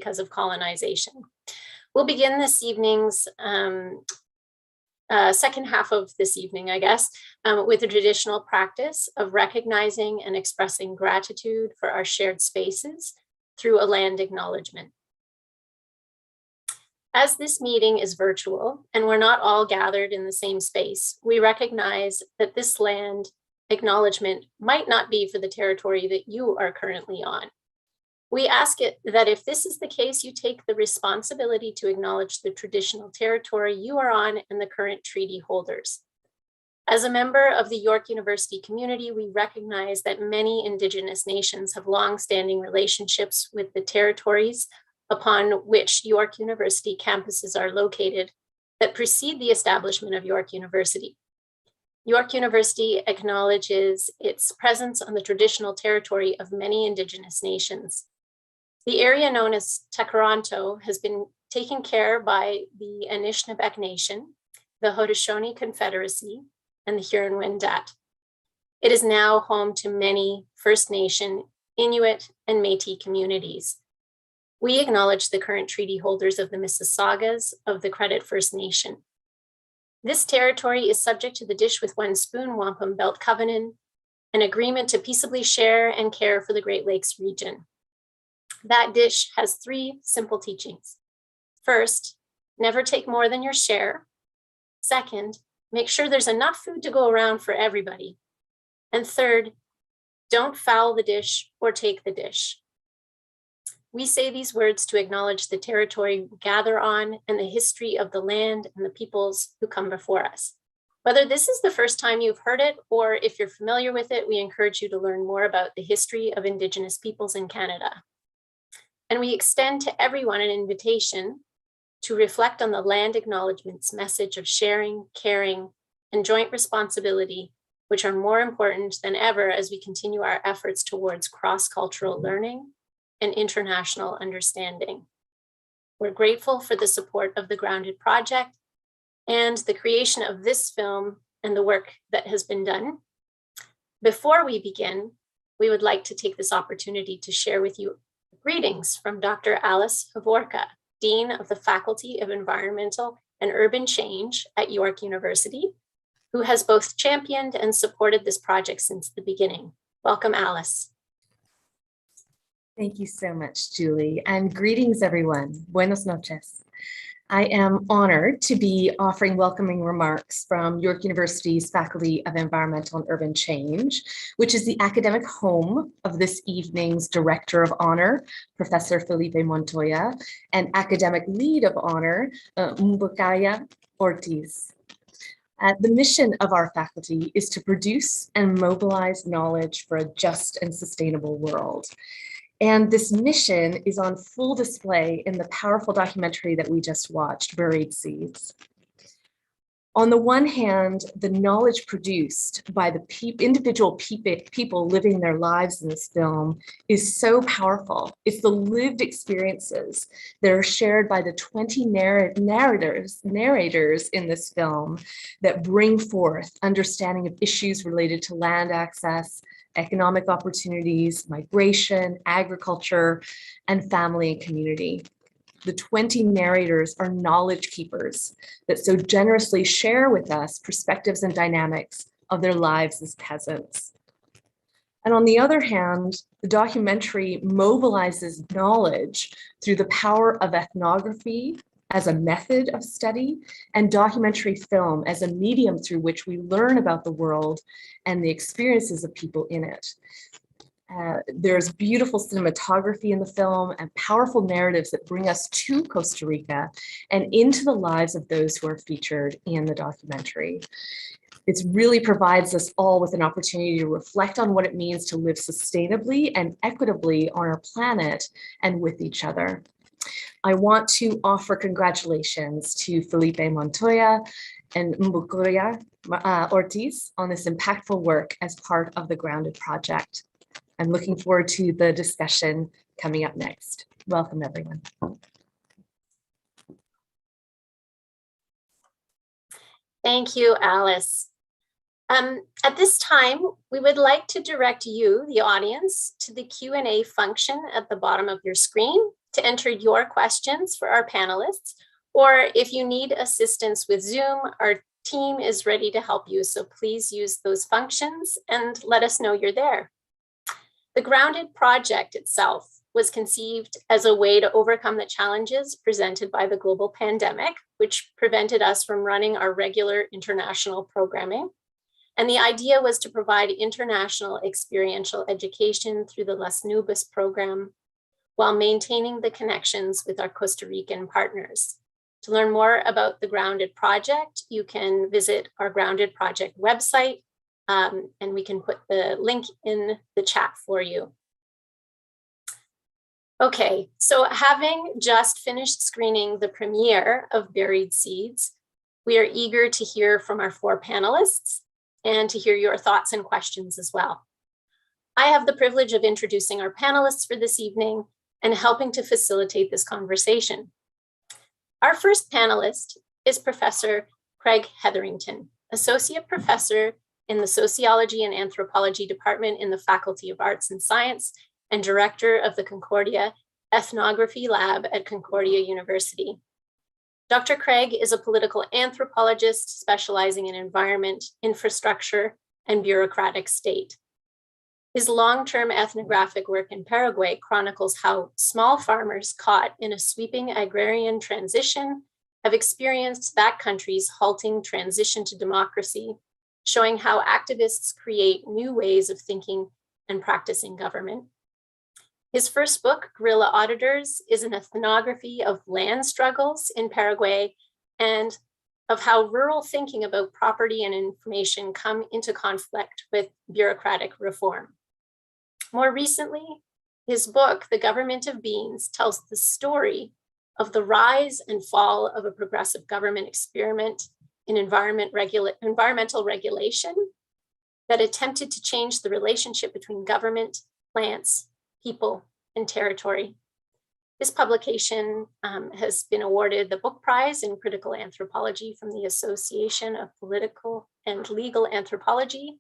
because of colonization. We'll begin this evening's second half of this evening, I guess, with the traditional practice of recognizing and expressing gratitude for our shared spaces through a land acknowledgement. As this meeting is virtual and we're not all gathered in the same space, we recognize that this land acknowledgement might not be for the territory that you are currently on. We ask it that if this is the case, you take the responsibility to acknowledge the traditional territory you are on and the current treaty holders. As a member of the York University community, we recognize that many Indigenous nations have long-standing relationships with the territories upon which York University campuses are located that precede the establishment of York University. York University acknowledges its presence on the traditional territory of many Indigenous nations. The area known as Tkaronto has been taken care by the Anishinaabeg Nation, the Haudenosaunee Confederacy, and the Huron-Wendat. It is now home to many First Nation, Inuit, and Métis communities. We acknowledge the current treaty holders of the Mississaugas of the Credit First Nation. This territory is subject to the Dish with One Spoon Wampum Belt Covenant, an agreement to peaceably share and care for the Great Lakes region. That dish has 3 simple teachings. First, never take more than your share. Second, make sure there's enough food to go around for everybody. And third, don't foul the dish or take the dish. We say these words to acknowledge the territory we gather on and the history of the land and the peoples who come before us. Whether this is the first time you've heard it, or if you're familiar with it, we encourage you to learn more about the history of Indigenous peoples in Canada. And we extend to everyone an invitation to reflect on the land acknowledgement's message of sharing, caring, and joint responsibility, which are more important than ever as we continue our efforts towards cross-cultural learning and international understanding. We're grateful for the support of the Grounded Project and the creation of this film and the work that has been done. Before we begin, we would like to take this opportunity to share with you greetings from Dr. Alice Hovorka, Dean of the Faculty of Environmental and Urban Change at York University, who has both championed and supported this project since the beginning. Welcome, Alice. Thank you so much, Julie, and greetings, everyone. Buenos noches. I am honored to be offering welcoming remarks from York University's Faculty of Environmental and Urban Change, which is the academic home of this evening's Director of Honor, Professor Felipe Montoya, and Academic Lead of Honor, Mbukaya Ortiz. The mission of our faculty is to produce and mobilize knowledge for a just and sustainable world. And this mission is on full display in the powerful documentary that we just watched, Buried Seeds. On the one hand, the knowledge produced by the individual people living their lives in this film is so powerful. It's the lived experiences that are shared by the 20 narrators in this film that bring forth understanding of issues related to land access, economic opportunities, migration, agriculture, and family and community. The 20 narrators are knowledge keepers that so generously share with us perspectives and dynamics of their lives as peasants. And on the other hand, the documentary mobilizes knowledge through the power of ethnography as a method of study and documentary film as a medium through which we learn about the world and the experiences of people in it. There's beautiful cinematography in the film and powerful narratives that bring us to Costa Rica and into the lives of those who are featured in the documentary. It really provides us all with an opportunity to reflect on what it means to live sustainably and equitably on our planet and with each other. I want to offer congratulations to Felipe Montoya and Mbukaya Ortiz on this impactful work as part of the Grounded Project. I'm looking forward to the discussion coming up next. Welcome, everyone. Thank you, Alice. At this time, we would like to direct you, the audience, to the Q&A function at the bottom of your screen. to enter your questions for our panelists, or if you need assistance with Zoom, our team is ready to help you. So please use those functions and let us know you're there. The Grounded project itself was conceived as a way to overcome the challenges presented by the global pandemic, which prevented us from running our regular international programming. And the idea was to provide international experiential education through the Las Nubes program while maintaining the connections with our Costa Rican partners. To learn more about the Grounded project, you can visit our Grounded project website, and we can put the link in the chat for you. Okay, so having just finished screening the premiere of Buried Seeds, we are eager to hear from our 4 panelists and to hear your thoughts and questions as well. I have the privilege of introducing our panelists for this evening and helping to facilitate this conversation. Our first panelist is Professor Craig Hetherington, Associate Professor in the Sociology and Anthropology Department in the Faculty of Arts and Science and Director of the Concordia Ethnography Lab at Concordia University. Dr. Craig is a political anthropologist specializing in environment, infrastructure, and bureaucratic state. His long-term ethnographic work in Paraguay chronicles how small farmers caught in a sweeping agrarian transition have experienced that country's halting transition to democracy, showing how activists create new ways of thinking and practicing government. His first book, Guerrilla Auditors, is an ethnography of land struggles in Paraguay and of how rural thinking about property and information come into conflict with bureaucratic reform. More recently, his book, The Government of Beans, tells the story of the rise and fall of a progressive government experiment in environmental regulation that attempted to change the relationship between government, plants, people, and territory. This publication has been awarded the Book Prize in Critical Anthropology from the Association of Political and Legal Anthropology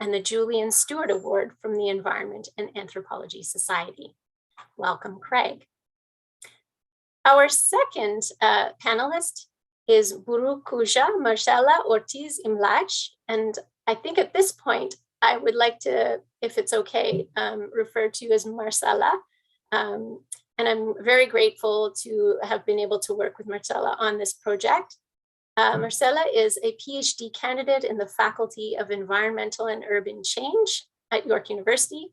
and the Julian Stewart Award from the Environment and Anthropology Society. Welcome, Craig. Our second panelist is Burukuja Marcela Ortiz Imlach, and I think at this point, I would like to, if it's okay, refer to you as Marcela. And I'm very grateful to have been able to work with Marcela on this project. Marcela is a PhD candidate in the Faculty of Environmental and Urban Change at York University.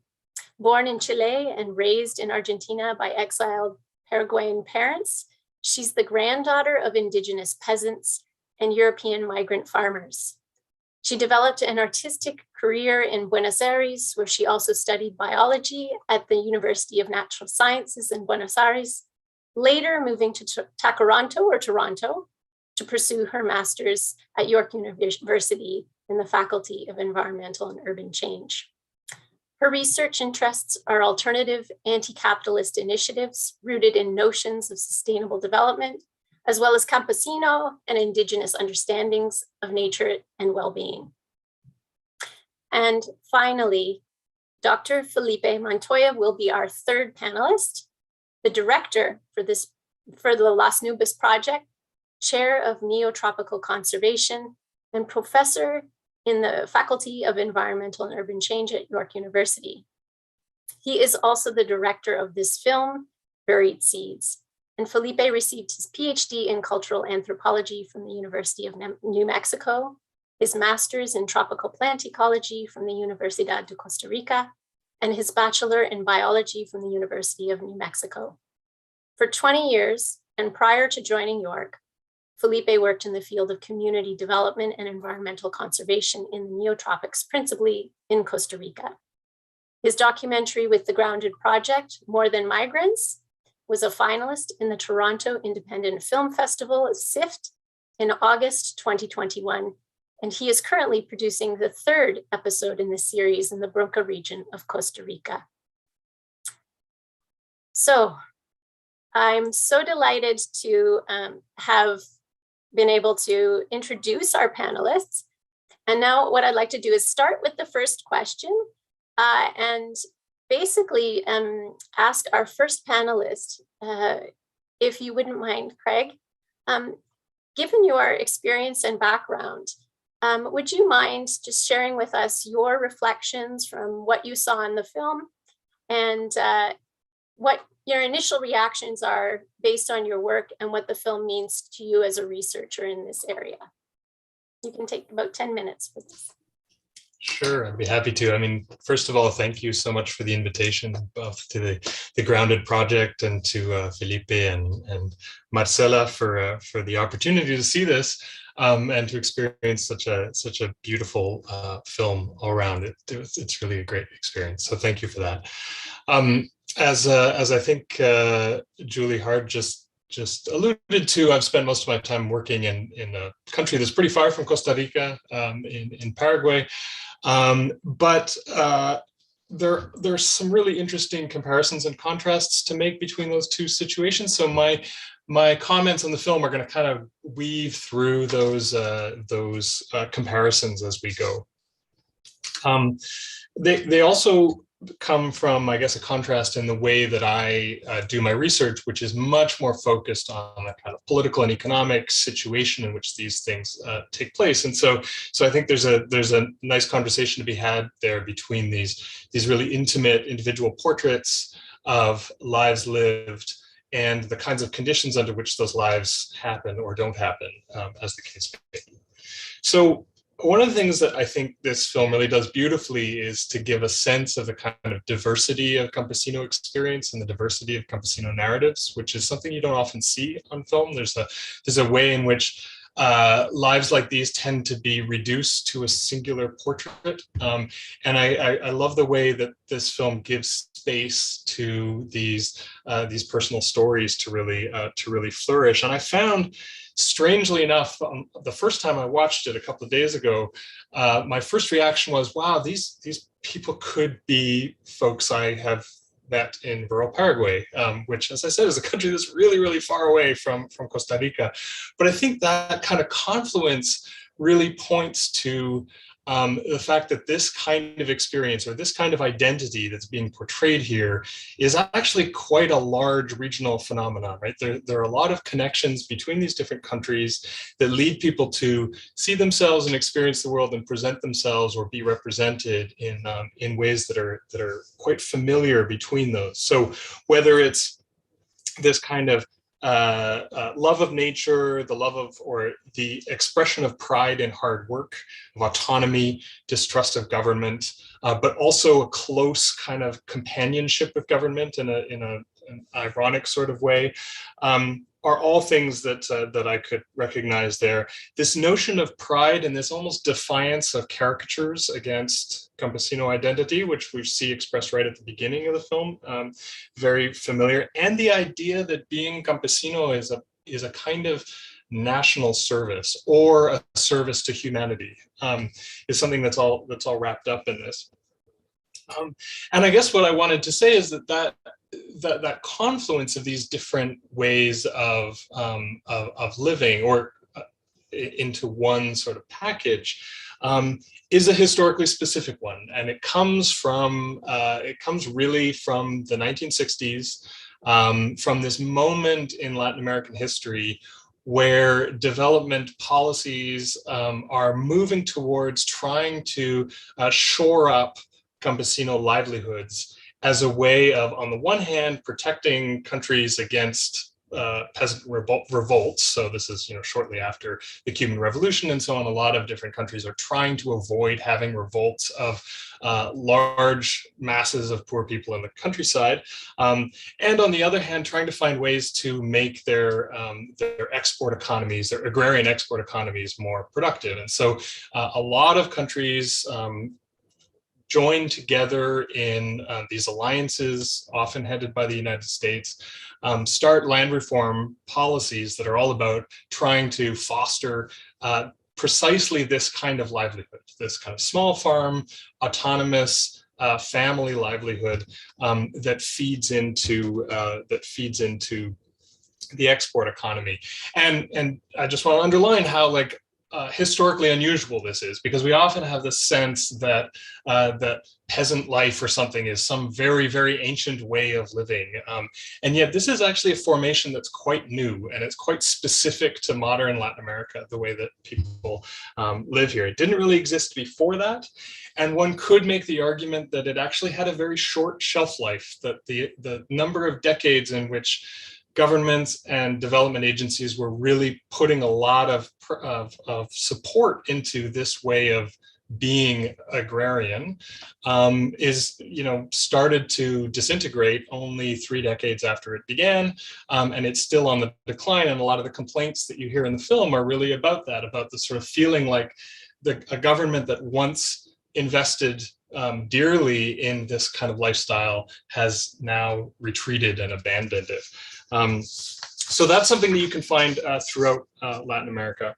Born in Chile and raised in Argentina by exiled Paraguayan parents, she's the granddaughter of indigenous peasants and European migrant farmers. She developed an artistic career in Buenos Aires, where she also studied biology at the University of Natural Sciences in Buenos Aires, later moving to Toronto to pursue her master's at York University in the Faculty of Environmental and Urban Change. Her research interests are alternative anti-capitalist initiatives rooted in notions of sustainable development, as well as campesino and indigenous understandings of nature and well-being. And finally, Dr. Felipe Montoya will be our third panelist, the director for the Las Nubes project, chair of Neotropical Conservation, and professor in the Faculty of Environmental and Urban Change at York University. He is also the director of this film, Buried Seeds. And Felipe received his PhD in cultural anthropology from the University of New Mexico, his master's in tropical plant ecology from the Universidad de Costa Rica, and his bachelor in biology from the University of New Mexico. For 20 years, and prior to joining York, Felipe worked in the field of community development and environmental conservation in the neotropics, principally in Costa Rica. His documentary with the Grounded Project, More Than Migrants, was a finalist in the Toronto Independent Film Festival, SIFT, in August 2021, and he is currently producing the third episode in this series in the Bronca region of Costa Rica. So I'm so delighted to have been able to introduce our panelists. And now what I'd like to do is start with the first question. And basically ask our first panelist, if you wouldn't mind, Craig, given your experience and background, would you mind just sharing with us your reflections from what you saw in the film and what your initial reactions are based on your work and what the film means to you as a researcher in this area? You can take about 10 minutes for this. Sure, I'd be happy to. I mean, first of all, thank you so much for the invitation, both to the Grounded Project and to Felipe and Marcela for the opportunity to see this and to experience such a beautiful film all around. It's really a great experience. So thank you for that. As I think Julie Hard just alluded to, I've spent most of my time working in a country that's pretty far from Costa Rica, in Paraguay. But there's some really interesting comparisons and contrasts to make between those two situations. So my comments on the film are going to kind of weave through those comparisons as we go. They also come from, I guess, a contrast in the way that I do my research, which is much more focused on the kind of political and economic situation in which these things take place. And so I think there's a nice conversation to be had there between these really intimate individual portraits of lives lived and the kinds of conditions under which those lives happen or don't happen, as the case may be. So one of the things that I think this film really does beautifully is to give a sense of the kind of diversity of campesino experience and the diversity of campesino narratives, which is something you don't often see on film. There's a way in which lives like these tend to be reduced to a singular portrait. And I love the way that this film gives space to these personal stories to really flourish. And I found, strangely enough, the first time I watched it a couple of days ago, my first reaction was, wow, these people could be folks I have met in rural Paraguay, which, as I said, is a country that's really, really far away from Costa Rica. But I think that kind of confluence really points to the fact that this kind of experience or this kind of identity that's being portrayed here is actually quite a large regional phenomenon, right? There are a lot of connections between these different countries that lead people to see themselves and experience the world and present themselves or be represented in ways that are quite familiar between those. So whether it's this kind of love of nature, the love of, or the expression of pride in hard work, of autonomy, distrust of government, but also a close kind of companionship with government in an ironic sort of way, are all things that I could recognize there. This notion of pride and this almost defiance of caricatures against campesino identity, which we see expressed right at the beginning of the film, very familiar. And the idea that being campesino is a kind of national service or a service to humanity, is something that's all wrapped up in this. And I guess what I wanted to say is that confluence of these different ways of living or into one sort of package is a historically specific one, and it comes really from the 1960s, from this moment in Latin American history where development policies are moving towards trying to shore up campesino livelihoods as a way of, on the one hand, protecting countries against peasant revolts. So this is, shortly after the Cuban Revolution and so on. A lot of different countries are trying to avoid having revolts of large masses of poor people in the countryside. And on the other hand, trying to find ways to make their export economies, their agrarian export economies, more productive. And so a lot of countries join together in these alliances, often headed by the United States, start land reform policies that are all about trying to foster precisely this kind of livelihood, this kind of small farm, autonomous family livelihood that feeds into the export economy. And I just want to underline how, like, historically unusual this is, because we often have the sense that that peasant life or something is some very, very ancient way of living. And yet this is actually a formation that's quite new, and it's quite specific to modern Latin America, the way that people live here. It didn't really exist before that. And one could make the argument that it actually had a very short shelf life, that the number of decades in which governments and development agencies were really putting a lot of support into this way of being agrarian is, started to disintegrate only 3 decades after it began. And it's still on the decline. And a lot of the complaints that you hear in the film are really about that, about the sort of feeling like a government that once invested dearly in this kind of lifestyle has now retreated and abandoned it. So that's something that you can find throughout Latin America.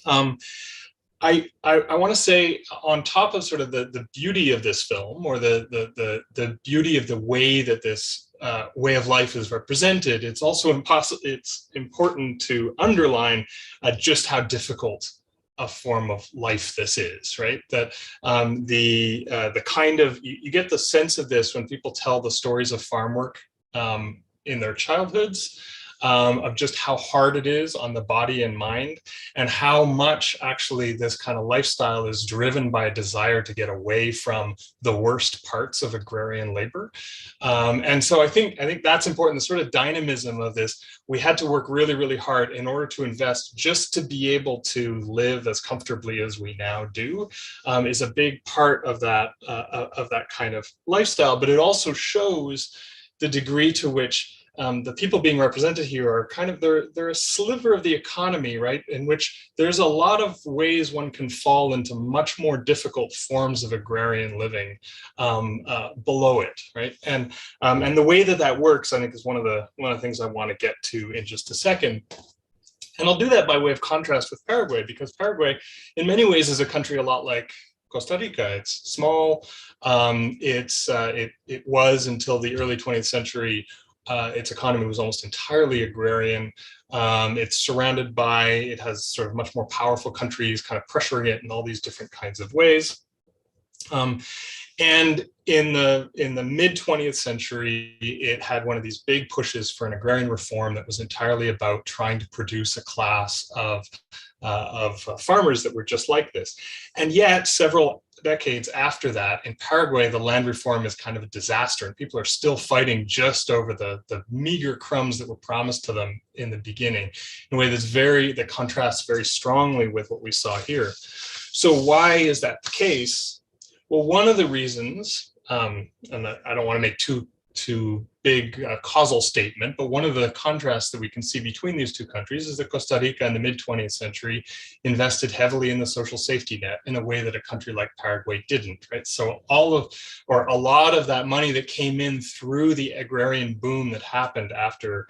I want to say, on top of sort of the beauty of this film, or the beauty of the way that this way of life is represented, it's also it's important to underline just how difficult a form of life this is, right? That the kind of, you get the sense of this when people tell the stories of farm work in their childhoods, of just how hard it is on the body and mind, and how much actually this kind of lifestyle is driven by a desire to get away from the worst parts of agrarian labor. And so I think that's important, the sort of dynamism of this. We had to work really, really hard in order to invest just to be able to live as comfortably as we now do, is a big part of that kind of lifestyle. But it also shows the degree to which the people being represented here are kind of, they're a sliver of the economy, right? In which there's a lot of ways one can fall into much more difficult forms of agrarian living below it, right? And the way that works, I think, is one of the things I want to get to in just a second. And I'll do that by way of contrast with Paraguay, because Paraguay, in many ways, is a country a lot like Costa Rica. It's small. It was, until the early 20th century, its economy was almost entirely agrarian. It has sort of much more powerful countries kind of pressuring it in all these different kinds of ways. And in the mid 20th century, it had one of these big pushes for an agrarian reform that was entirely about trying to produce a class of farmers that were just like this. And yet, several decades after that, in Paraguay, the land reform is kind of a disaster, and people are still fighting just over the meager crumbs that were promised to them in the beginning, in a way that contrasts very strongly with what we saw here. So why is that the case? Well, one of the reasons, and I don't want to make too big a causal statement, but one of the contrasts that we can see between these two countries is that Costa Rica in the mid 20th century invested heavily in the social safety net in a way that a country like Paraguay didn't, right? So a lot of that money that came in through the agrarian boom that happened after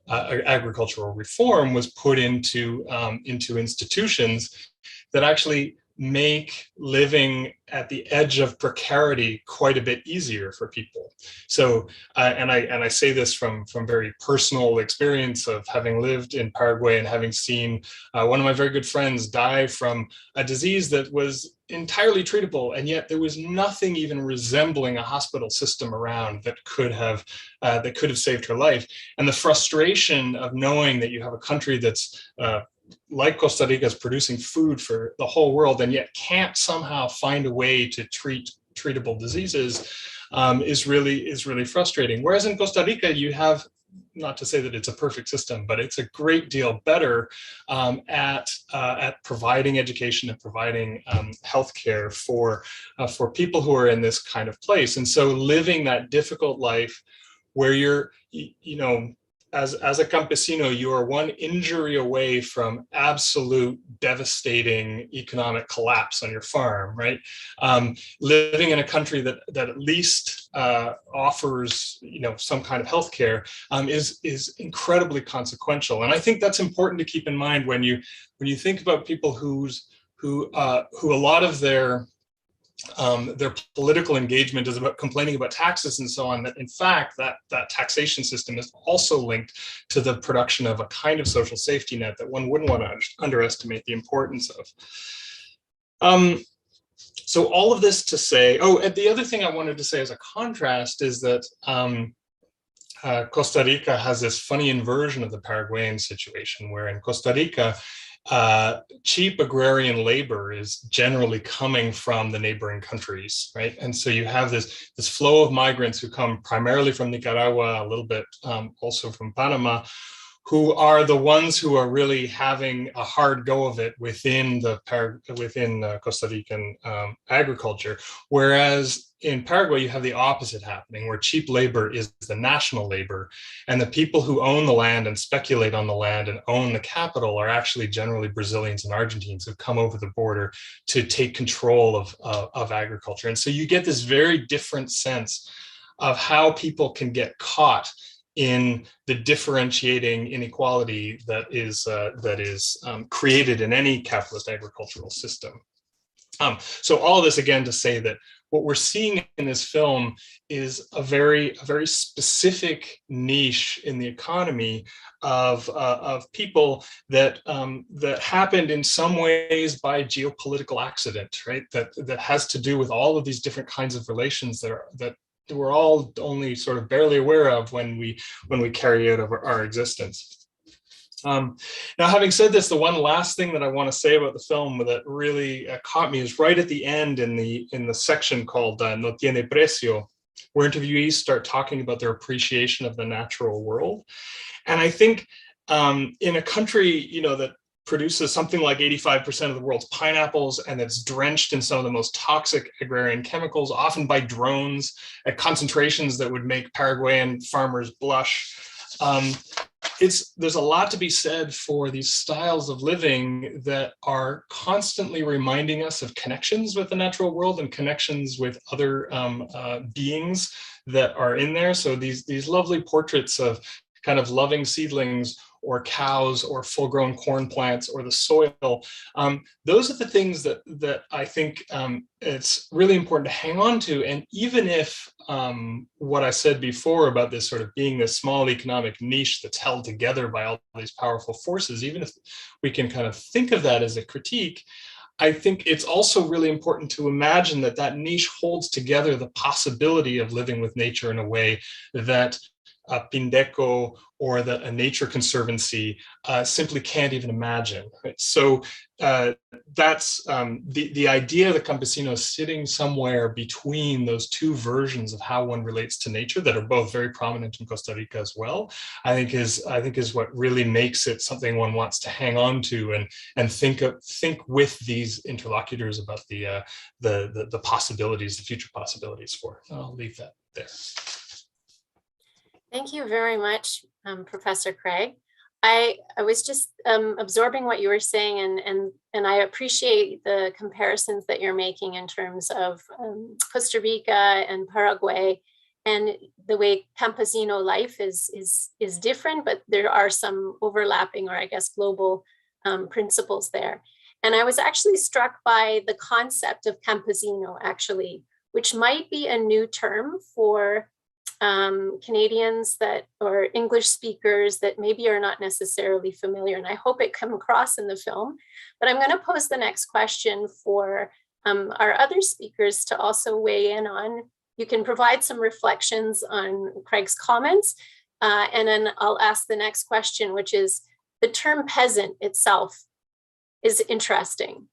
agricultural reform was put into institutions that actually make living at the edge of precarity quite a bit easier for people. So, and I say this from very personal experience of having lived in Paraguay and having seen one of my very good friends die from a disease that was entirely treatable, and yet there was nothing even resembling a hospital system around that could have saved her life. And the frustration of knowing that you have a country that's like Costa Rica is producing food for the whole world, and yet can't somehow find a way to treat treatable diseases, is really frustrating. Whereas in Costa Rica, you have, not to say that it's a perfect system, but it's a great deal better at providing education and providing healthcare for people who are in this kind of place. And so living that difficult life where you're, as a campesino, you are one injury away from absolute devastating economic collapse on your farm, right? Living in a country that at least offers, some kind of healthcare is incredibly consequential. And I think that's important to keep in mind when you think about people who a lot of their their political engagement is about complaining about taxes and so on, that in fact that taxation system is also linked to the production of a kind of social safety net that one wouldn't want to underestimate the importance of. So all of this to say, and the other thing I wanted to say as a contrast is that Costa Rica has this funny inversion of the Paraguayan situation, where in Costa Rica, cheap agrarian labor is generally coming from the neighboring countries, right? And so you have this flow of migrants who come primarily from Nicaragua, a little bit also from Panama, who are the ones who are really having a hard go of it within Costa Rican agriculture. Whereas in Paraguay, you have the opposite happening, where cheap labor is the national labor, and the people who own the land and speculate on the land and own the capital are actually generally Brazilians and Argentines who come over the border to take control of agriculture. And so you get this very different sense of how people can get caught in the differentiating inequality that is created in any capitalist agricultural system. So all of this again to say that what we're seeing in this film is a very specific niche in the economy of people that happened in some ways by geopolitical accident, right? That has to do with all of these different kinds of relations that we're all only sort of barely aware of when we carry out our existence. Now, having said this, the one last thing that I want to say about the film that really caught me is right at the end in the section called No Tiene Precio, where interviewees start talking about their appreciation of the natural world. And I think in a country, that produces something like 85% of the world's pineapples, and that's drenched in some of the most toxic agrarian chemicals, often by drones at concentrations that would make Paraguayan farmers blush. There's a lot to be said for these styles of living that are constantly reminding us of connections with the natural world and connections with other beings that are in there. So these lovely portraits of kind of loving seedlings or cows or full-grown corn plants or the soil. Those are the things that I think it's really important to hang on to. And even if what I said before about this sort of being this small economic niche that's held together by all these powerful forces, even if we can kind of think of that as a critique, I think it's also really important to imagine that niche holds together the possibility of living with nature in a way that Pindeco or that a nature conservancy simply can't even imagine. Right? So that's the idea of the campesino sitting somewhere between those two versions of how one relates to nature that are both very prominent in Costa Rica as well. I think is what really makes it something one wants to hang on to and think with these interlocutors about the possibilities, the future possibilities for. I'll leave that there. Thank you very much, Professor Craig. I was just absorbing what you were saying, and I appreciate the comparisons that you're making in terms of Costa Rica and Paraguay, and the way campesino life is different, but there are some overlapping, or I guess global principles there. And I was actually struck by the concept of campesino, actually, which might be a new term for Canadians or English speakers that maybe are not necessarily familiar, and I hope it come across in the film. But I'm going to pose the next question for our other speakers to also weigh in on. You can provide some reflections on Craig's comments, and then I'll ask the next question, which is the term peasant itself is interesting,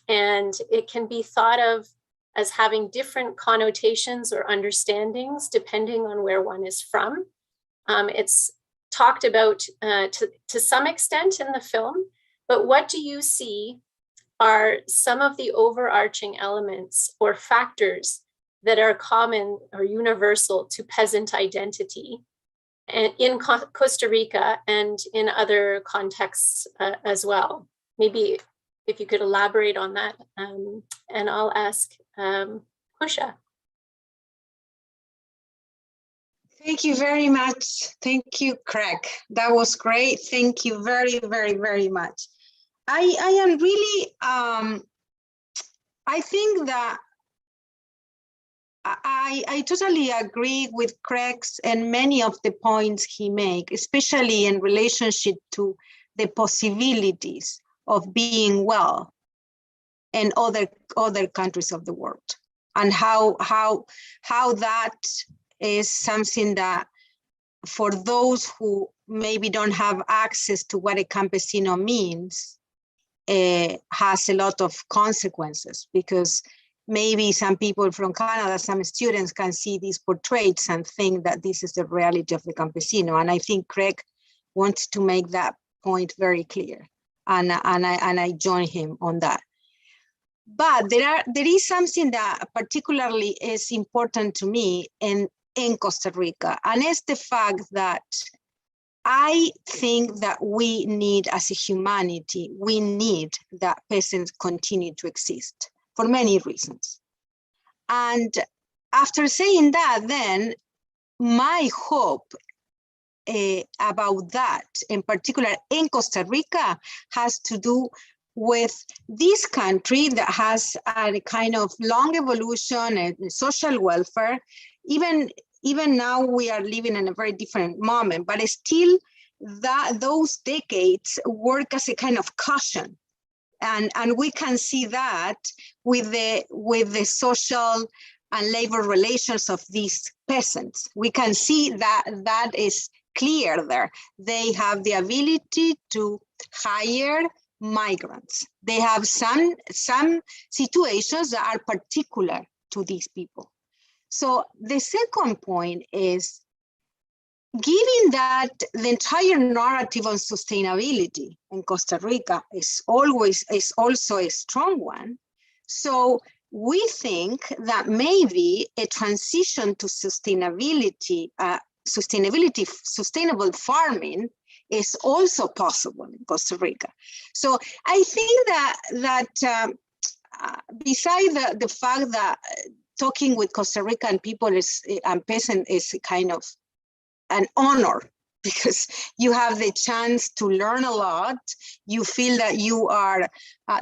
and it can be thought of as having different connotations or understandings depending on where one is from. It's talked about to some extent in the film, but what do you see are some of the overarching elements or factors that are common or universal to peasant identity in Costa Rica and in other contexts as well? Maybe if you could elaborate on that, and I'll ask Kusha. Thank you very much. Thank you, Craig. That was great. Thank you very, very, very much. I am really, I think that I totally agree with Craig's and many of the points he made, especially in relationship to the possibilities of being well in other countries of the world, and how that is something that for those who maybe don't have access to what a campesino means, has a lot of consequences, because maybe some people from Canada, some students can see these portraits and think that this is the reality of the campesino. And I think Craig wants to make that point very clear. And I join him on that. But there is something that particularly is important to me in Costa Rica, and it's the fact that I think that we need, as a humanity, we need that peasants continue to exist for many reasons. And after saying that, then my hope about that, in particular in Costa Rica, has to do with this country that has a kind of long evolution and social welfare. Even now we are living in a very different moment, but still those decades work as a kind of caution. And we can see that with the social and labor relations of these peasants. We can see that is clear there. They have the ability to hire migrants. They have some situations that are particular to these people. So the second point is, given that the entire narrative on sustainability in Costa Rica is also a strong one, so we think that maybe a transition to sustainable farming is also possible in Costa Rica. So I think that beside the fact that talking with Costa Rican people and peasants is kind of an honor, because you have the chance to learn a lot. You feel that you are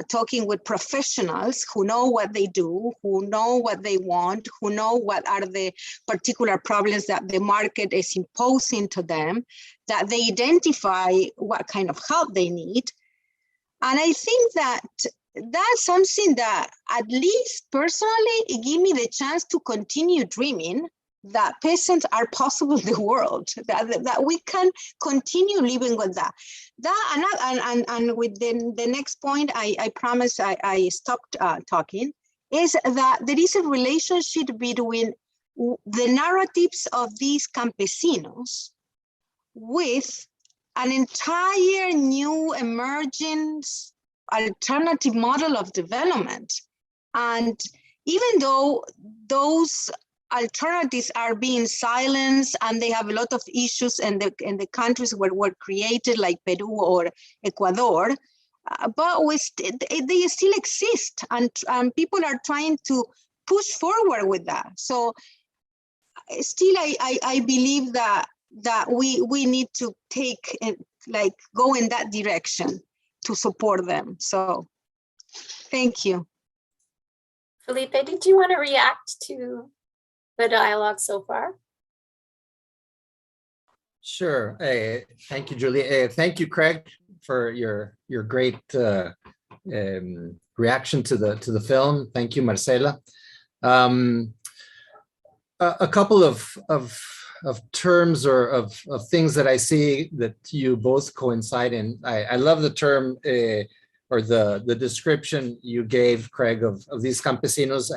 talking with professionals who know what they do, who know what they want, who know what are the particular problems that the market is imposing to them, that they identify what kind of help they need. And I think that that's something that, at least personally, it gives me the chance to continue dreaming that peasants are possible in the world, that we can continue living with that. And with the next point, I promise I stopped talking, is that there is a relationship between the narratives of these campesinos with an entire new emerging alternative model of development. And even though those alternatives are being silenced and they have a lot of issues in the countries where were created, like Peru or Ecuador, but they still exist, and people are trying to push forward with that. So still, I believe that we need to go in that direction to support them. So thank you. Felipe, did you want to react to the dialogue so far? Sure. Thank you, Julie. Thank you, Craig, for your great reaction to the film. Thank you, Marcela. A couple of terms or of things that I see that you both coincide in. I love the term or the description you gave, Craig, of these campesinos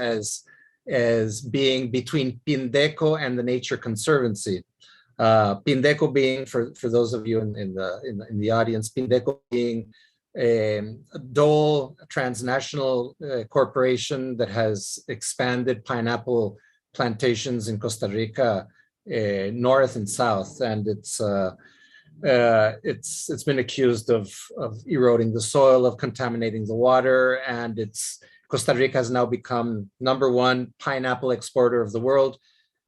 as being between Pindeco and the Nature Conservancy. Pindeco being, for those of you in the audience, Pindeco being a Dole transnational corporation that has expanded pineapple plantations in Costa Rica, north and south, and it's been accused of eroding the soil, of contaminating the water, and Costa Rica has now become #1 pineapple exporter of the world.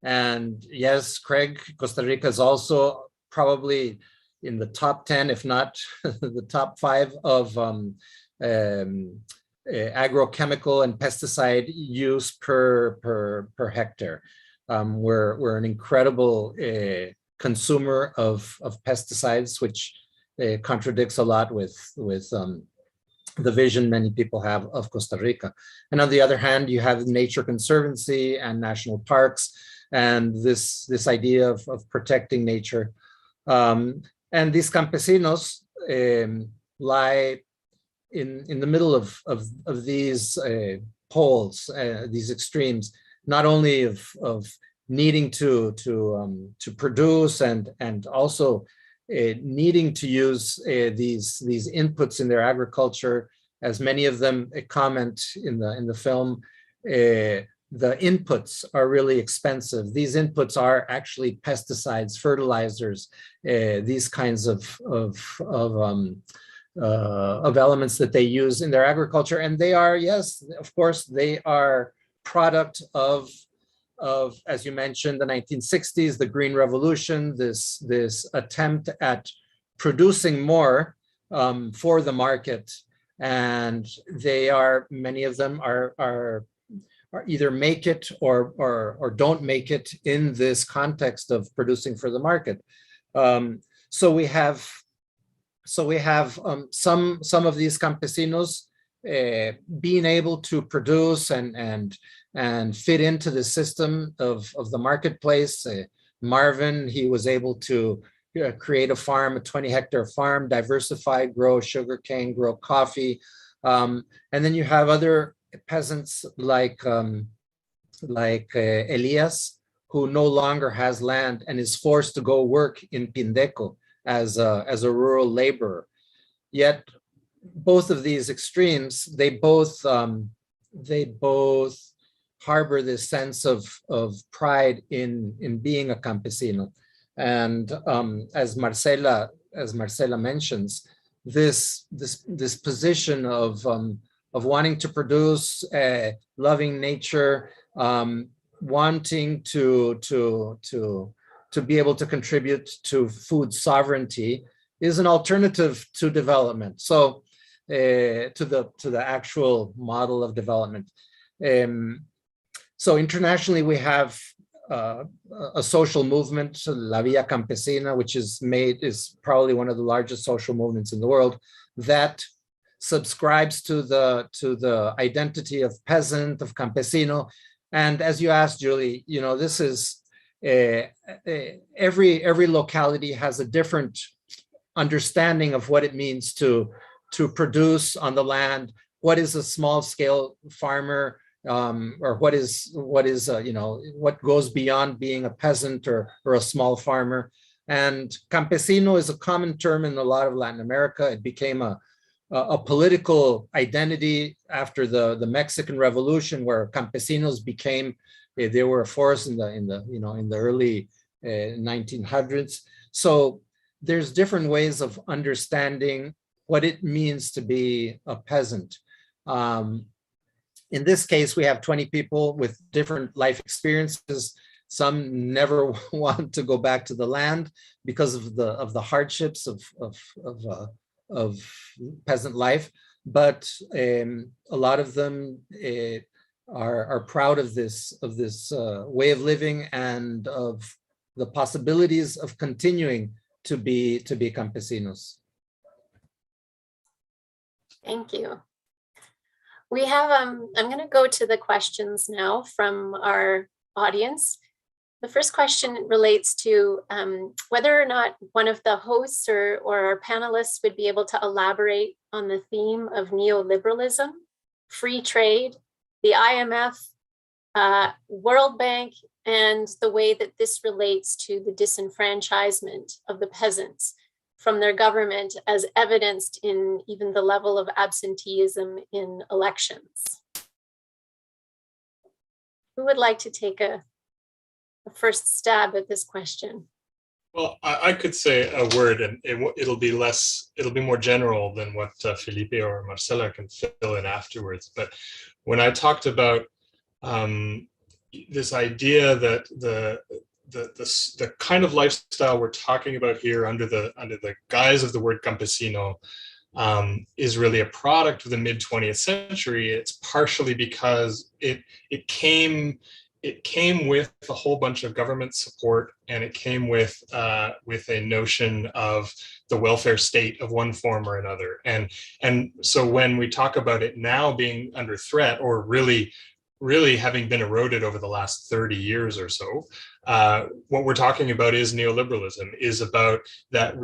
And yes, Craig, Costa Rica is also probably in the top 10, if not the top 5 of agrochemical and pesticide use per hectare. We're an incredible consumer of pesticides, which contradicts a lot with the vision many people have of Costa Rica. And on the other hand, you have Nature Conservancy and national parks, and this idea of protecting nature. And these campesinos lie in the middle of these poles, these extremes, not only of needing to produce and also needing to use these inputs in their agriculture, as many of them comment in the film. The inputs are really expensive. These inputs are actually pesticides, fertilizers, these kinds of elements that they use in their agriculture, and they are, yes, of course, they are product of, as you mentioned, the 1960s, the Green Revolution, this attempt at producing more for the market. And they are, many of them are either make it or don't make it in this context of producing for the market. So we have some of these campesinos being able to produce and fit into the system of the marketplace. Marvin, he was able to create a farm, a 20-hectare farm, diversify, grow sugarcane, grow coffee. And then you have other peasants like Elias, who no longer has land and is forced to go work in Pindeco as a rural laborer. Yet both of these extremes, they both harbor this sense of pride in being a campesino. And as Marcela mentions, this position of wanting to produce, loving nature, wanting to be able to contribute to food sovereignty is an alternative to development. So to the actual model of development. So internationally, we have a social movement, La Via Campesina, which is probably one of the largest social movements in the world, that subscribes to the identity of peasant, of campesino. And as you asked, Julie, this is every locality has a different understanding of what it means to produce on the land. What is a small scale farmer, or what goes beyond being a peasant or a small farmer. And campesino is a common term in a lot of Latin America. It became a political identity after the Mexican Revolution, where campesinos became, they were a force in the early 1900s. So there's different ways of understanding what it means to be a peasant. In this case, we have 20 people with different life experiences. Some never want to go back to the land because of the hardships of peasant life, but a lot of them are proud of this way of living and of the possibilities of continuing to be campesinos. Thank you. We have, I'm going to go to the questions now from our audience. The first question relates to whether or not one of the hosts or our panelists would be able to elaborate on the theme of neoliberalism, free trade, the IMF, World Bank, and the way that this relates to the disenfranchisement of the peasants from their government, as evidenced in even the level of absenteeism in elections. Who would like to take a first stab at this question? Well, I could say a word, and it'll be more general than what Felipe or Marcela can fill in afterwards. But when I talked about this idea that the kind of lifestyle we're talking about here under the guise of the word campesino is really a product of the mid 20th century, it's partially because it came with a whole bunch of government support, and it came with a notion of the welfare state of one form or another. And so when we talk about it now being under threat, or really having been eroded over the last 30 years or so, what we're talking about is neoliberalism, is about that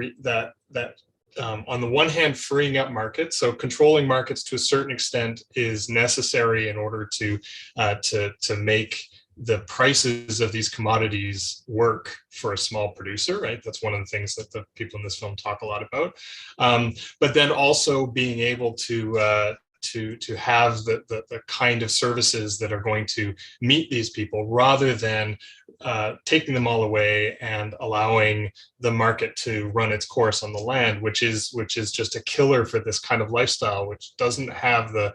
on the one hand, freeing up markets. So controlling markets to a certain extent is necessary in order to make the prices of these commodities work for a small producer, right? That's one of the things that the people in this film talk a lot about. But then also being able to have the kind of services that are going to meet these people, rather than taking them all away and allowing the market to run its course on the land, which is just a killer for this kind of lifestyle, which doesn't have the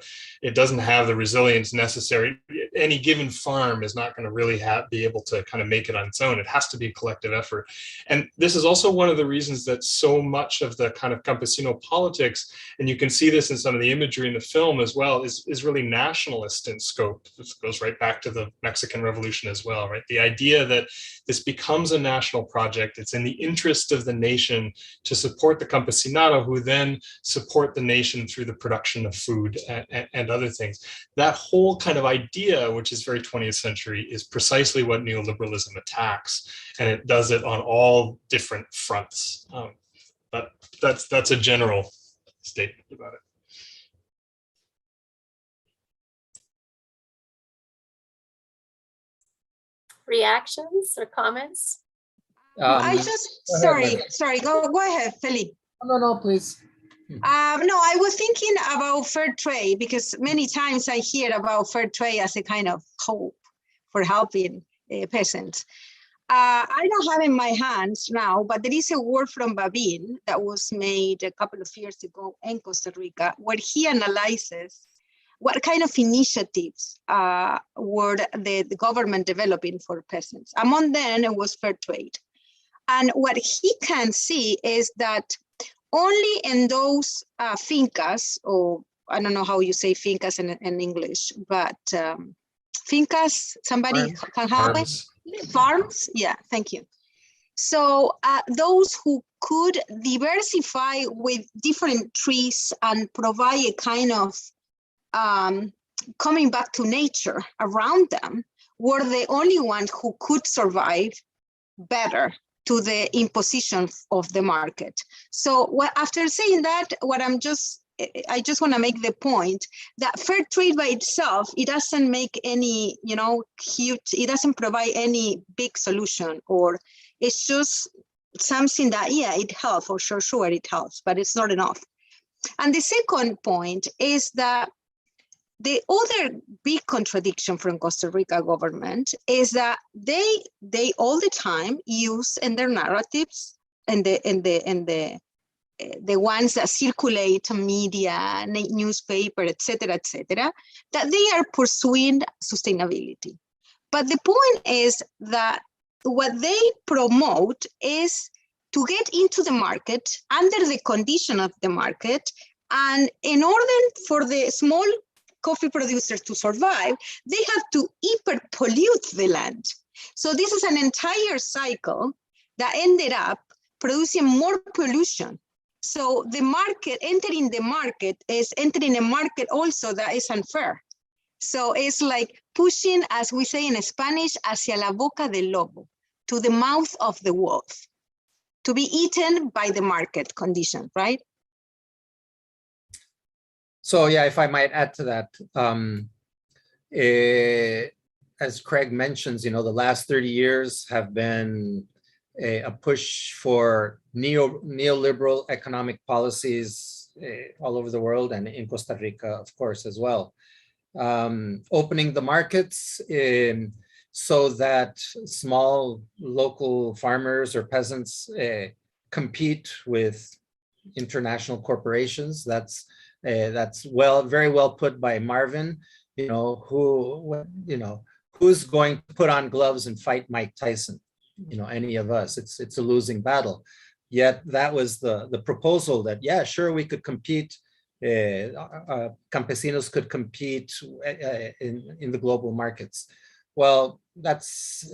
resilience necessary. Any given farm is not going to really be able to kind of make it on its own. It has to be a collective effort. And this is also one of the reasons that so much of the kind of campesino politics, and you can see this in some of the imagery in the film as well, is really nationalist in scope. This goes right back to the Mexican Revolution as well, right? The idea that this becomes a national project. It's in the interest of the nation to support the campesinado, who then support the nation through the production of food and other things. That whole kind of idea, which is very 20th century, is precisely what neoliberalism attacks, and it does it on all different fronts. But that's a general statement about it. Reactions or comments? I just, go ahead, sorry, go ahead, Felipe. No, please. No, I was thinking about fair trade, because many times I hear about fair trade as a kind of hope for helping peasants. I don't have in my hands now, but there is a work from Babin that was made a couple of years ago in Costa Rica, where he analyzes what kind of initiatives were the government developing for peasants. Among them, it was fair trade. And what he can see is that only in those fincas, or I don't know how you say fincas in English, but fincas, somebody can help me? Farms, yeah, thank you. So those who could diversify with different trees and provide a kind of coming back to nature around them, were the only ones who could survive better to the imposition of the market. So after saying that, I just want to make the point that fair trade by itself, it doesn't make any, huge, it doesn't provide any big solution, or it's just something that, yeah, it helps, or sure it helps, but it's not enough. And the second point is that the other big contradiction from Costa Rica government is that they all the time use in their narratives and the ones that circulate media, newspaper, etc., that they are pursuing sustainability. But the point is that what they promote is to get into the market under the condition of the market, and in order for the small coffee producers to survive, they have to hyper pollute the land. So this is an entire cycle that ended up producing more pollution. So the market, entering the market, is entering a market also that is unfair. So it's like pushing, as we say in Spanish, hacia la boca del lobo, to the mouth of the wolf, to be eaten by the market condition, right? So yeah, if I might add to that, as Craig mentions, the last 30 years have been a push for neoliberal economic policies all over the world, and in Costa Rica, of course, as well. Opening the markets so that small local farmers or peasants compete with international corporations. That's very well put by Marvin. Who's going to put on gloves and fight Mike Tyson? Any of us? It's a losing battle. Yet that was the proposal that, yeah, sure, we could compete. Campesinos could compete in the global markets. Well, that's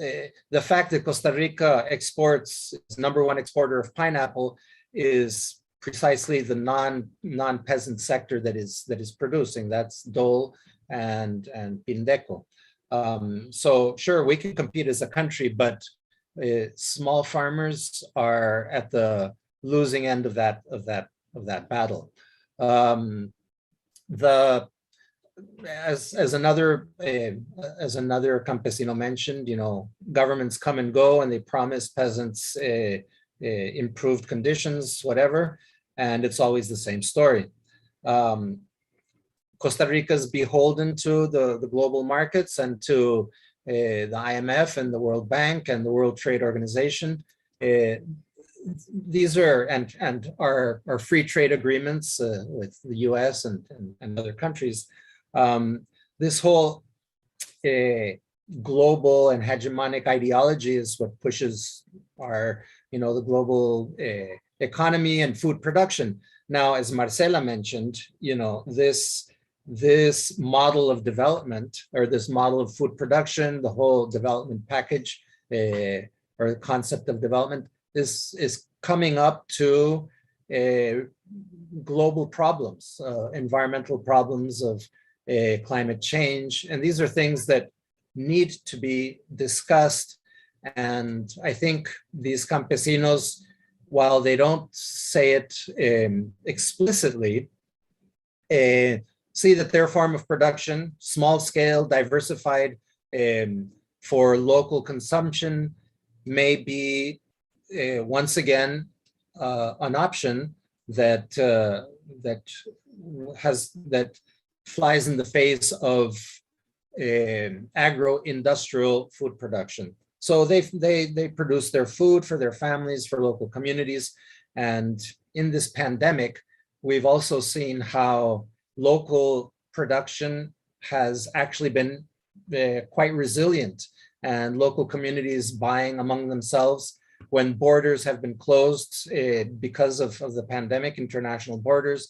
the fact that Costa Rica exports, is #1 exporter of pineapple, is precisely the non-peasant sector that is producing. That's Dole and Pindeco. So sure, we can compete as a country, but small farmers are at the losing end of that battle. As another campesino mentioned, governments come and go, and they promise peasants improved conditions, whatever, and it's always the same story. Costa Rica is beholden to the global markets and to the IMF and the World Bank and the World Trade Organization. These are and our free trade agreements with the US and other countries. This whole global and hegemonic ideology is what pushes our, the global economy and food production. Now, as Marcela mentioned, this model of development, or this model of food production, the whole development package or the concept of development is coming up to global problems, environmental problems of climate change. And these are things that need to be discussed. And I think these campesinos, while they don't say it explicitly, see that their form of production, small scale, diversified, for local consumption, may be once again an option that flies in the face of agro-industrial food production. So they produce their food for their families, for local communities. And in this pandemic, we've also seen how local production has actually been quite resilient, and local communities buying among themselves. When borders have been closed because of the pandemic, international borders,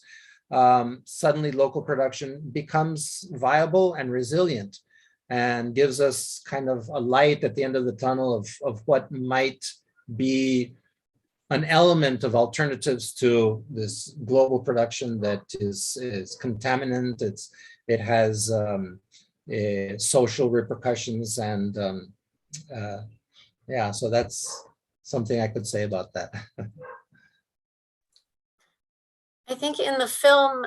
suddenly local production becomes viable and resilient, and gives us kind of a light at the end of the tunnel of what might be an element of alternatives to this global production that is contaminant. It has social repercussions, and yeah, so that's something I could say about that. I think in the film,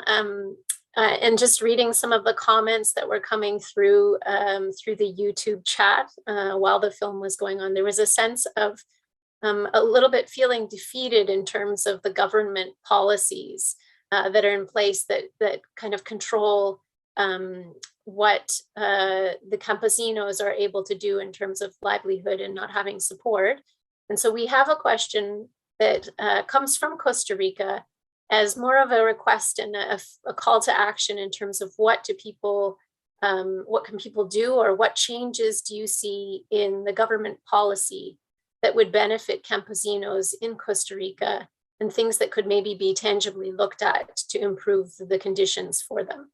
and just reading some of the comments that were coming through the YouTube chat while the film was going on, there was a sense of a little bit feeling defeated in terms of the government policies that are in place that kind of control what the campesinos are able to do in terms of livelihood and not having support. And so we have a question that comes from Costa Rica as more of a request and a call to action in terms of what can people do, or what changes do you see in the government policy that would benefit campesinos in Costa Rica, and things that could maybe be tangibly looked at to improve the conditions for them.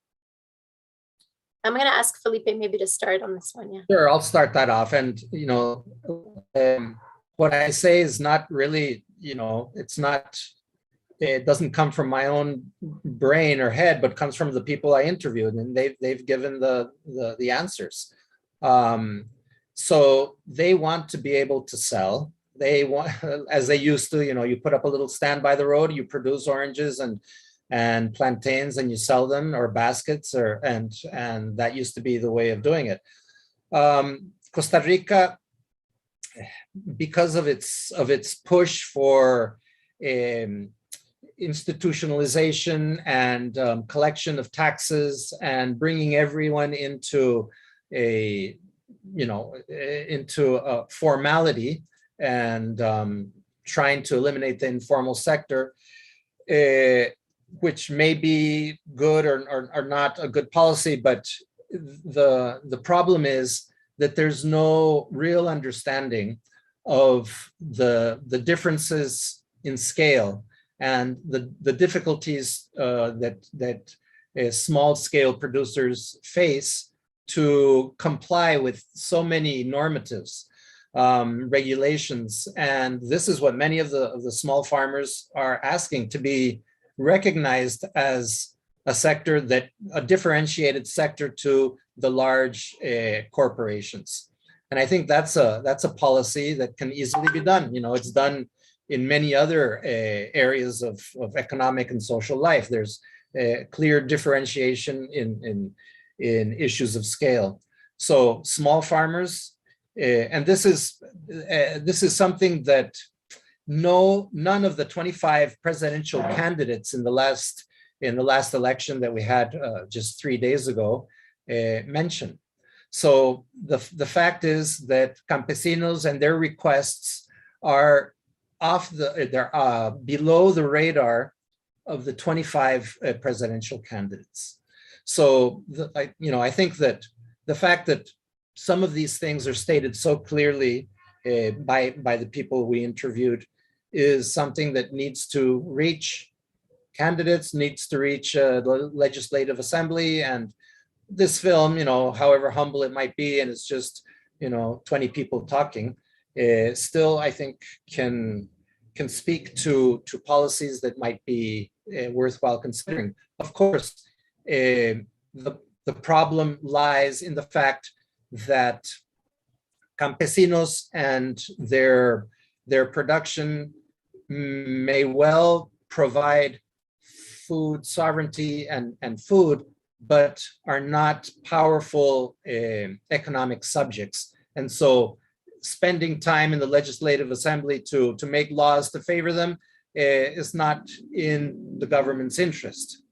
I'm going to ask Felipe maybe to start on this one. Yeah. Sure, I'll start that off. And, what I say is not really, it doesn't come from my own brain or head, but comes from the people I interviewed, and they've given the answers. So they want to be able to sell. They want, as they used to, you put up a little stand by the road, you produce oranges and plantains, and you sell them, or baskets, and that used to be the way of doing it. Costa Rica, because of its push for institutionalization and collection of taxes, and bringing everyone into a formality, and trying to eliminate the informal sector, which may be good or not a good policy, but the problem is that there's no real understanding of the differences in scale and the difficulties that small scale producers face to comply with so many normatives, regulations. And this is what many of the small farmers are asking, to be recognized as a differentiated sector to the large corporations. And I think that's a policy that can easily be done. You know, it's done in many other areas of economic and social life. There's a clear differentiation in issues of scale. So small farmers, and this is something that none of the 25 presidential candidates in the last election that we had just 3 days ago mentioned. So the fact is that campesinos and their requests are below the radar of the 25 presidential candidates. So I think that the fact that some of these things are stated so clearly by the people we interviewed is something that needs to reach candidates, needs to reach the Legislative Assembly. And this film, however humble it might be, and it's just 20 people talking, still I think can speak to policies that might be worthwhile considering. Of course, the problem lies in the fact that campesinos and their production may well provide food sovereignty and food, but are not powerful economic subjects. And so spending time in the Legislative Assembly to make laws to favor them is not in the government's interest,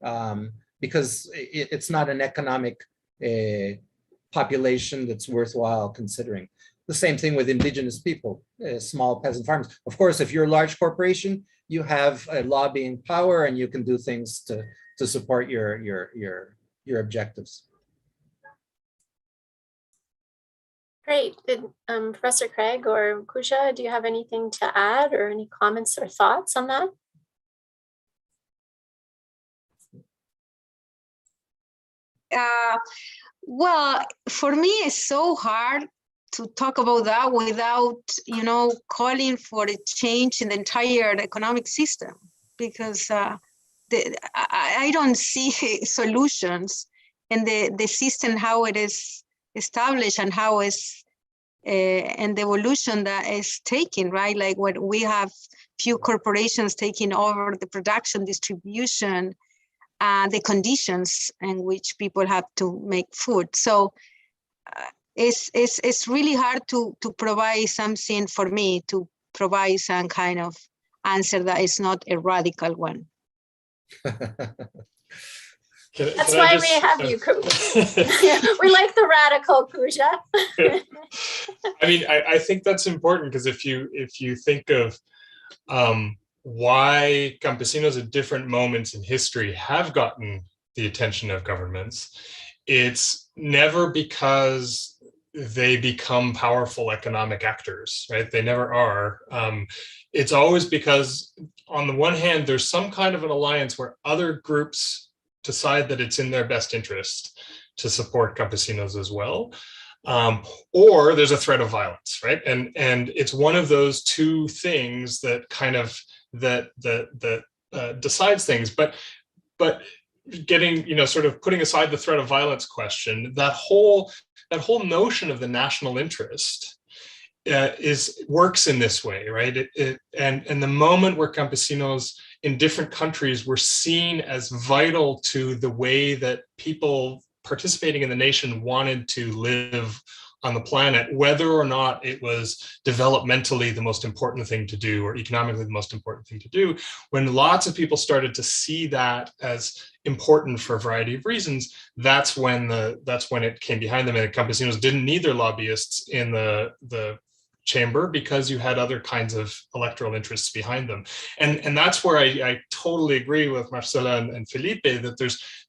because it's not an economic population that's worthwhile considering. The same thing with indigenous people, small peasant farmers. Of course, if you're a large corporation, you have a lobbying power and you can do things to support your objectives. Great. Did Professor Craig or Pooja, do you have anything to add or any comments or thoughts on that? Well, for me, it's so hard to talk about that without, calling for a change in the entire economic system, because I don't see solutions in the system, how it is established and how is and the evolution that is taking, right? Like when we have few corporations taking over the production, distribution, the conditions in which people have to make food. So it's really hard to provide something for me, to provide some kind of answer that is not a radical one. That's why we have you, we like the radical, Pooja. I mean, I think that's important, because if you think of why campesinos at different moments in history have gotten the attention of governments, it's never because they become powerful economic actors, right? They never are. It's always because, on the one hand, there's some kind of an alliance where other groups decide that it's in their best interest to support campesinos as well, or there's a threat of violence, right? And it's one of those two things that kind of that decides things. But getting, sort of putting aside the threat of violence question, that whole notion of the national interest works in this way, right? And the moment where campesinos in different countries were seen as vital to the way that people participating in the nation wanted to live on the planet, whether or not it was developmentally the most important thing to do or economically the most important thing to do, when lots of people started to see that as important for a variety of reasons, that's when it came behind them. And campesinos didn't need their lobbyists in the chamber, because you had other kinds of electoral interests behind them. And that's where I totally agree with Marcela and Felipe, that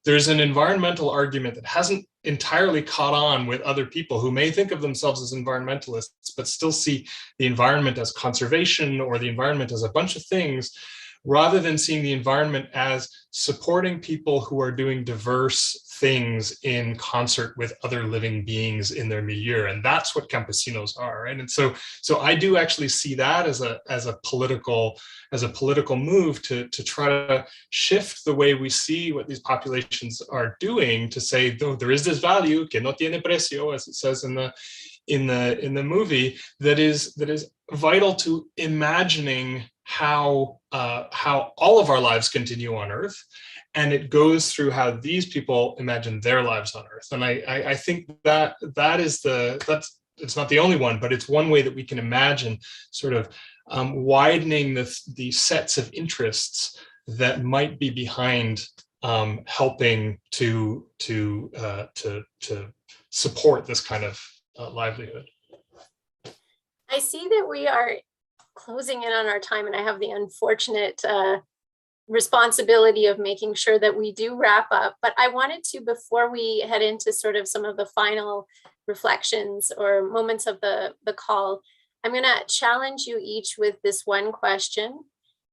there's an environmental argument that hasn't entirely caught on with other people who may think of themselves as environmentalists, but still see the environment as conservation or the environment as a bunch of things, rather than seeing the environment as supporting people who are doing diverse things in concert with other living beings in their milieu. And that's what campesinos are, right? And so I do actually see that as a political move to try to shift the way we see what these populations are doing, to say, though there is this value que no tiene precio, as it says in the movie, that is vital to imagining how all of our lives continue on Earth, and it goes through how these people imagine their lives on Earth. And I think that's it's not the only one, but it's one way that we can imagine sort of widening the sets of interests that might be behind helping to support this kind of livelihood. I see that we are closing in on our time, and I have the unfortunate responsibility of making sure that we do wrap up. But I wanted to, before we head into sort of some of the final reflections or moments of the call, I'm going to challenge you each with this one question,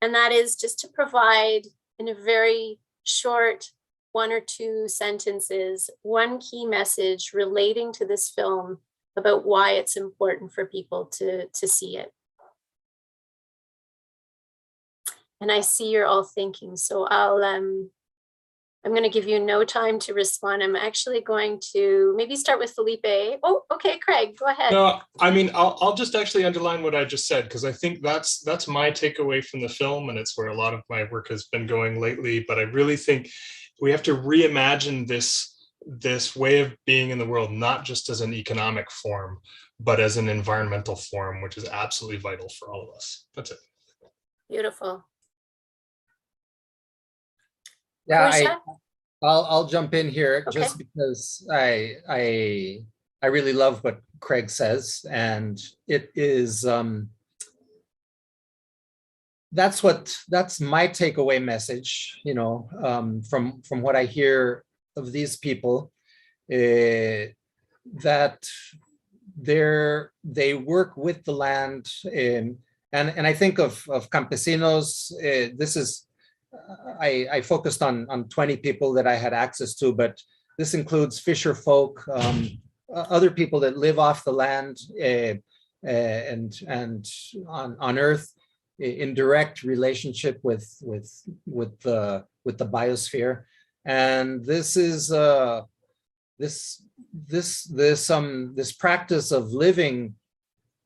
and that is just to provide in a very short 1 or 2 sentences, one key message relating to this film about why it's important for people to see it. And I see you're all thinking, so I'm going to give you no time to respond. I'm actually going to maybe start with Felipe. Oh, okay, Craig, go ahead. No, I mean, I'll just actually underline what I just said, because I think that's my takeaway from the film, and it's where a lot of my work has been going lately. But I really think we have to reimagine this way of being in the world, not just as an economic form, but as an environmental form, which is absolutely vital for all of us. That's it. Beautiful. Yeah, I'll jump in here Okay. just because I really love what Craig says, and it is that's my takeaway message, you know, from what I hear of these people, that they work with the land, and I think of campesinos. This is I focused on 20 people that I had access to, but this includes fisher folk, other people that live off the land and on Earth in direct relationship with the biosphere. And this is this practice of living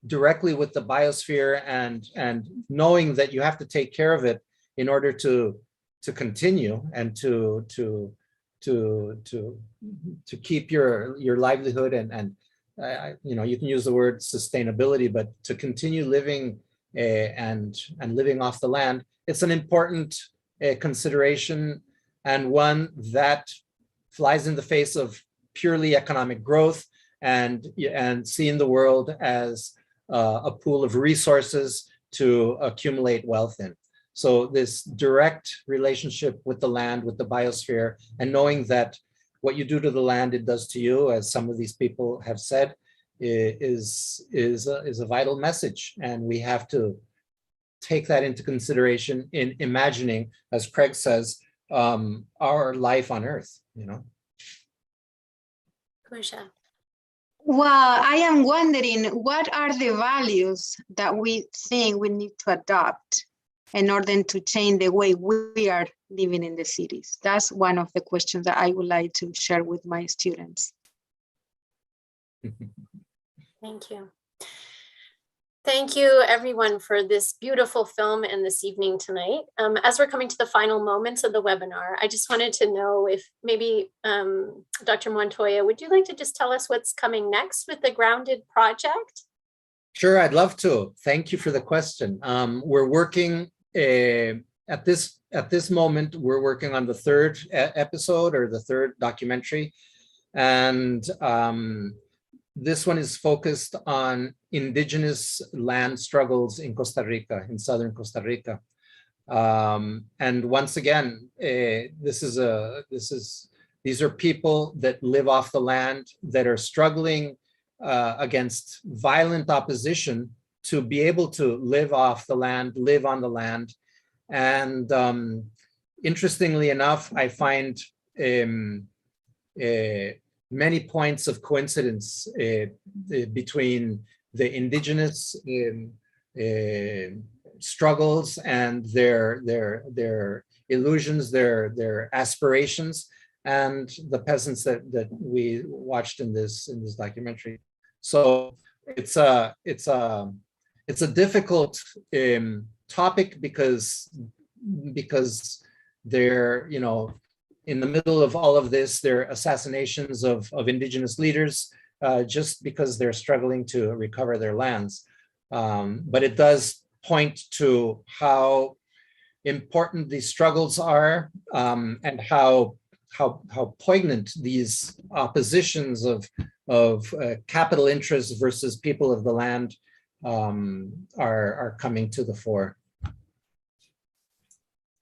directly with the biosphere and knowing that you have to take care of it in order to continue and to keep your livelihood and you know, you can use the word sustainability, but to continue living and living off the land, it's an important consideration, and one that flies in the face of purely economic growth and seeing the world as a pool of resources to accumulate wealth in. So this direct relationship with the land, with the biosphere, and knowing that what you do to the land, it does to you, as some of these people have said, is a vital message. And we have to take that into consideration in imagining, as Craig says, our life on Earth, you know. Kusha. Well, I am wondering, what are the values that we think we need to adopt in order to change the way we are living in the cities? That's one of the questions that I would like to share with my students. Thank you. Thank you, everyone, for this beautiful film and this evening tonight. As we're coming to the final moments of the webinar, I just wanted to know if maybe Dr. Montoya, would you like to just tell us what's coming next with the Grounded project? Sure, I'd love to. Thank you for the question. We're working at this moment, we're working on the 3rd episode, or the 3rd documentary. And this one is focused on indigenous land struggles in Costa Rica, in southern Costa Rica. And once again, this is These are people that live off the land, that are struggling against violent opposition to be able to live off the land, live on the land. And interestingly enough, I find many points of coincidence between the indigenous struggles and their illusions, their aspirations, and the peasants that we watched in this documentary. So it's a difficult topic because they're, you know, in the middle of all of this, there are assassinations of indigenous leaders just because they're struggling to recover their lands. But it does point to how important these struggles are, and how poignant these oppositions of capital interests versus people of the land are coming to the fore.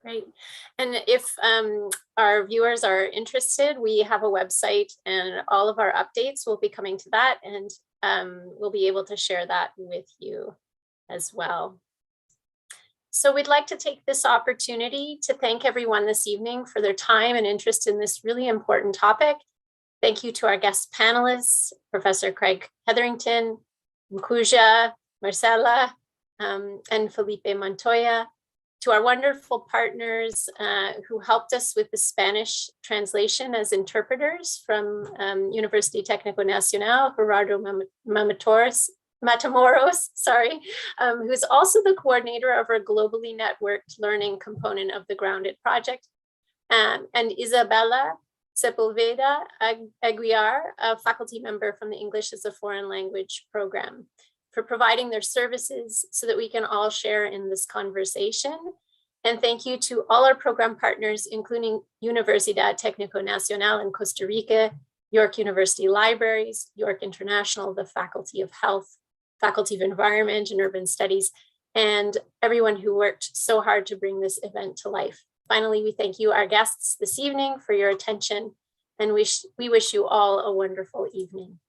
Great. And if our viewers are interested, we have a website and all of our updates will be coming to that, and we'll be able to share that with you as well. So we'd like to take this opportunity to thank everyone this evening for their time and interest in this really important topic. Thank you to our guest panelists, Professor Craig Hetherington, Mkuja, Marcela, and Felipe Montoya, to our wonderful partners who helped us with the Spanish translation as interpreters from University Técnico Nacional, Gerardo Matamoros, who's also the coordinator of our globally networked learning component of the Grounded project, and Isabella Sepulveda Aguiar, a faculty member from the English as a Foreign Language program, for providing their services so that we can all share in this conversation. And thank you to all our program partners, including Universidad Técnico Nacional in Costa Rica, York University Libraries, York International, the Faculty of Health, Faculty of Environment and Urban Studies, and everyone who worked so hard to bring this event to life. Finally, we thank you, our guests this evening, for your attention, and we wish you all a wonderful evening.